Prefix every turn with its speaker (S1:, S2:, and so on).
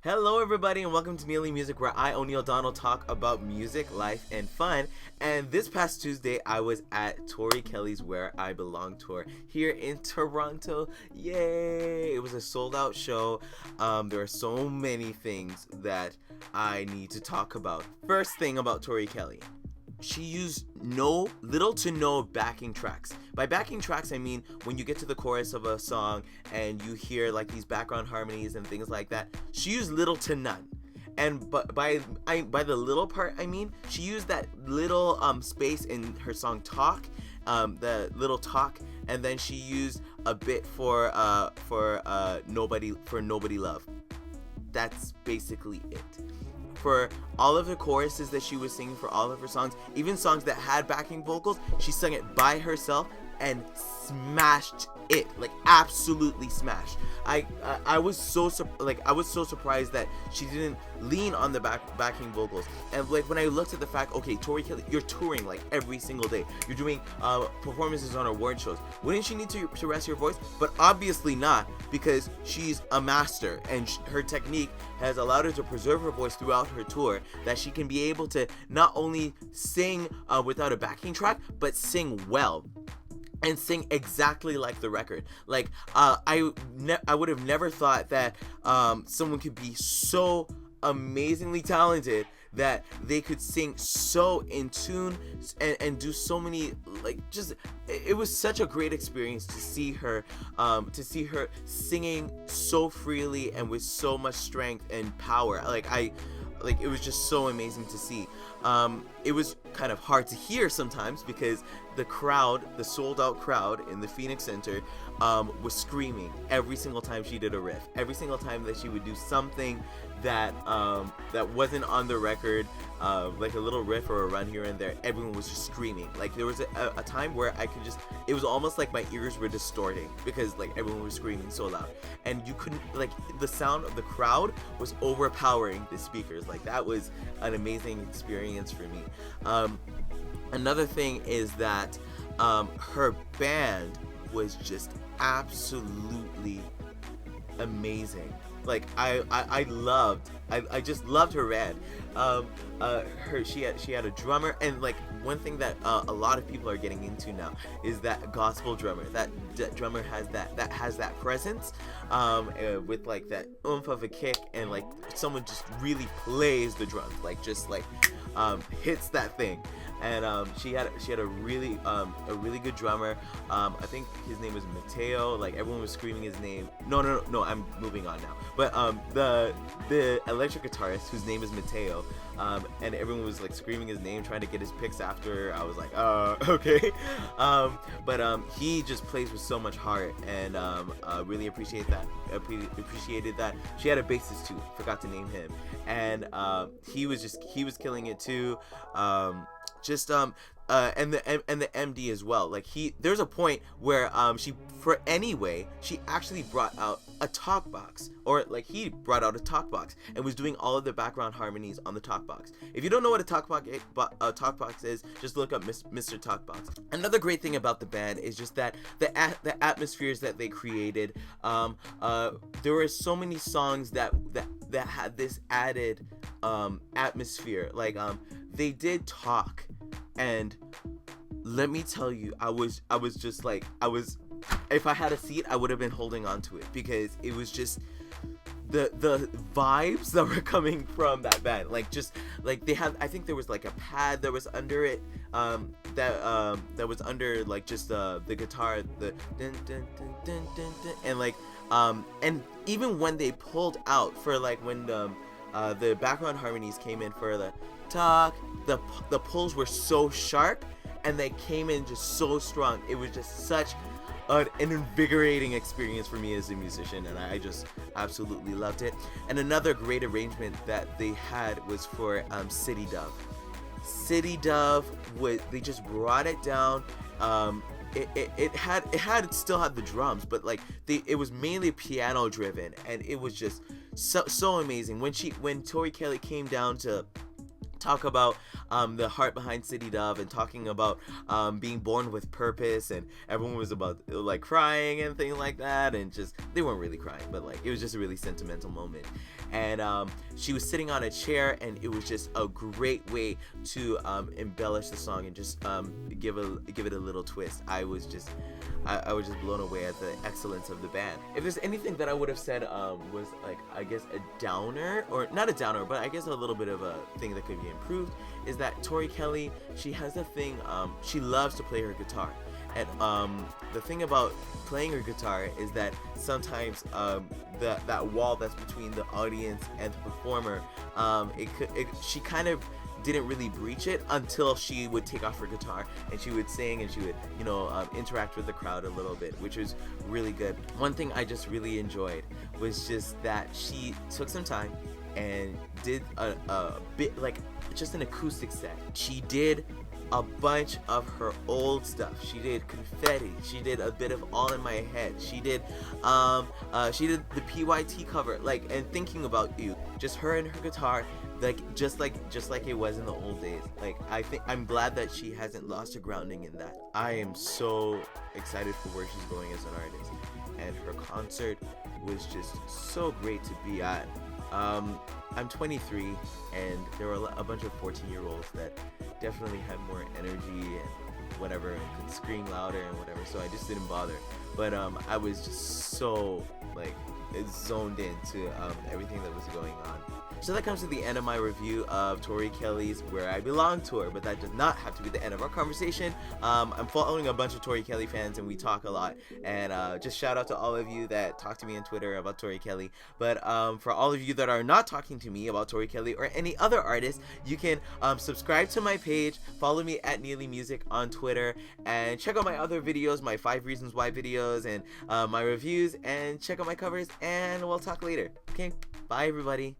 S1: Hello, everybody, and welcome to Nearly Music, where I, O'Neil Donald, talk about music, life, and fun. And this past Tuesday, I was at Tori Kelly's Where I Belong tour here in Toronto. Yay! It was a sold-out show. There are so many things that I need to talk about. First thing about Tori Kelly. She used little to no backing tracks. By backing tracks, I mean when you get to the chorus of a song and you hear like these background harmonies and things like that. She used little to none. And by the little part, I mean she used that little space in her song "Talk," the little talk, and then she used a bit for "Nobody Love." That's basically it. For all of the choruses that she was singing for all of her songs, even songs that had backing vocals, she sang it by herself and smashed it, like absolutely smashed. I was so surprised that she didn't lean on the backing vocals. And like when I looked at the fact, okay, Tori Kelly, you're touring like every single day, you're doing performances on award shows, wouldn't she need to rest your voice? But obviously not, because she's a master and her technique has allowed her to preserve her voice throughout her tour, that she can be able to not only sing without a backing track, but sing well and sing exactly like the record. Like I would have never thought that someone could be so amazingly talented that they could sing so in tune and do so many, like, just it was such a great experience to see her singing so freely and with so much strength and power. It was just so amazing to see. It was kind of hard to hear sometimes because the sold out crowd in the Phoenix Center was screaming every single time she did a riff. Every single time that she would do something that wasn't on the record, like a little riff or a run here and there, everyone was just screaming. Like there was a time where it was almost like my ears were distorting because like everyone was screaming so loud, and you couldn't, like, the sound of the crowd was overpowering the speakers. Like that was an amazing experience for me. Another thing is that her band was just absolutely amazing. Like I just loved her band. She had a drummer, and like one thing that a lot of people are getting into now is that gospel drummer. That drummer has that presence, with like that oomph of a kick, and like someone just really plays the drums, like just like hits that thing. And she had a really good drummer. I think his name was Mateo. Like everyone was screaming his name. No, I'm moving on now. But the electric guitarist, whose name is Mateo, and everyone was like screaming his name, trying to get his picks after. I was like, okay. But he just plays with so much heart, and really appreciated that. She had a bassist too. Forgot to name him, and he was killing it too. And the MD as well. Like there's a point where she actually brought out a talk box, or like he brought out a talk box and was doing all of the background harmonies on the talk box. If you don't know what a talk box is, just look up Mr. Talkbox. Another great thing about the band is just that the atmospheres that they created. There were so many songs that had this added atmosphere. Like they did talk, and let me tell you, I was just like, if I had a seat, I would have been holding on to it, because it was just the vibes that were coming from that band. Like just like they had, I think there was like a pad that was under it, that was under like just the guitar, the dun, dun, dun, dun, dun, dun, and like and even when they pulled out for like when the background harmonies came in for the talk, the pulls were so sharp and they came in just so strong. It was just such an invigorating experience for me as a musician, and I just absolutely loved it. And another great arrangement that they had was for City Dove. City Dove they just brought it down. It still had the drums, but like it was mainly piano driven, and it was just so amazing. When Tori Kelly came down to talk about the heart behind City Dove, and talking about being born with purpose, and everyone was about like crying and things like that, and just they weren't really crying, but like it was just a really sentimental moment. And she was sitting on a chair, and it was just a great way to embellish the song and just give it a little twist. I was just blown away at the excellence of the band. If there's anything that I would have said was like, I guess a downer, or not a downer, but I guess a little bit of a thing that could be improved, is that Tori Kelly, she has a thing, she loves to play her guitar. And the thing about playing her guitar is that sometimes that wall that's between the audience and the performer, she kind of didn't really breach it until she would take off her guitar and she would sing, and she would interact with the crowd a little bit, which was really good. One thing I just really enjoyed was just that she took some time and did a bit like just an acoustic set. She did a bunch of her old stuff. She did Confetti. She did a bit of All in My Head. She did the PYT cover, like, and Thinking About You. Just her and her guitar, like just like it was in the old days. Like, I'm glad that she hasn't lost her grounding in that. I am so excited for where she's going as an artist, and her concert was just so great to be at. I'm 23, and there were a bunch of 14-year-olds that definitely had more energy and whatever, and could scream louder and whatever, so I just didn't bother. But I was just so like zoned into everything that was going on. So that comes to the end of my review of Tori Kelly's Where I Belong tour, but that does not have to be the end of our conversation. I'm following a bunch of Tori Kelly fans, and we talk a lot, and just shout out to all of you that talk to me on Twitter about Tori Kelly. But for all of you that are not talking to me about Tori Kelly or any other artist, you can subscribe to my page, follow me at Neely Music on Twitter, and check out my other videos, my 5 Reasons Why videos, and my reviews, and check out my covers, and we'll talk later. Okay, bye everybody.